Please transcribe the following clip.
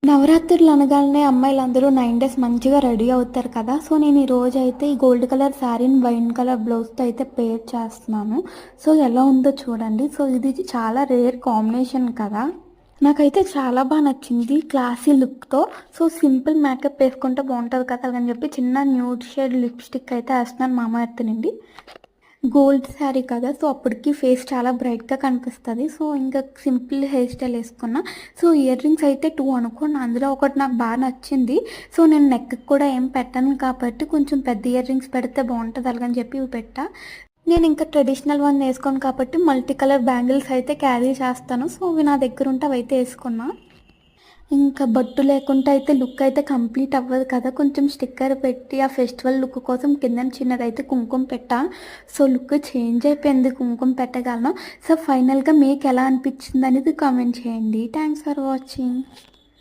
నవరాత్రులు అనగానే అమ్మాయిలందరూ 9 డేస్ మంచిగా రెడీ అవుతారు కదా! సో, నేను ఈరోజైతే ఈ గోల్డ్ కలర్ శారీని వైన్ కలర్ బ్లౌజ్‌తో అయితే పేర్ చేస్తున్నాను. సో, ఎలా ఉందో చూడండి. సో, ఇది చాలా రేర్ కాంబినేషన్ కదా! నాకైతే చాలా నచ్చింది క్లాసీ లుక్‌తో. సో, సింపుల్ మేకప్ వేసుకుంటే బావుంటది కదా! అని చెప్పి చిన్న న్యూడ్ షేడ్ లిప్‌స్టిక్ అయితే ఏస్తున్నాను మామా ఎర్త్ నుండి. గోల్డ్ శారీ కదా! సో, అప్పటికి ఫేస్ చాలా బ్రైట్‌గా కనిపిస్తది. సో, ఇంకా సింపుల్ హెయిర్ స్టైల్ ఏసుకున్నా. సో, ఇయర్ రింగ్స్ అయితే 2 అనుకున్నా. అందులో ఒకటి నాకు నచ్చింది. సో, నేను నెక్‌కి కూడా ఏం పెట్టను కాబట్టి కొంచెం పెద్ద ఇయర్ రింగ్స్ పెడితే బావుంటది అలాగని చెప్పి ఇవి పెట్టా. నేను ఇంకా ట్రెడిషనల్ వన్ ఏసుకోను కాబట్టి మల్టీ కలర్ బ్యాంగిల్స్ అయితే క్యారీ చేస్తాను. సో, అవి నా దగ్గరుంటే అవైతే ఏసుకున్నా. ఇంకా బొట్టు లేకుండా అయితే లుక్ అయితే కంప్లీట్ అవ్వదు కదా! కొంచెం స్టిక్కర్ పెట్టి ఆ ఫెస్టివల్ లుక్ కోసం కిందన చిన్నదైతే కుంకుమ పెట్టా. సో, లుక్ చేంజ్ అయిపోయింది కుంకుమ పెట్టగలను. సో, ఫైనల్‌గా మీకెలా అనిపించిందనేది కామెంట్ చేయండి. Thanks for watching.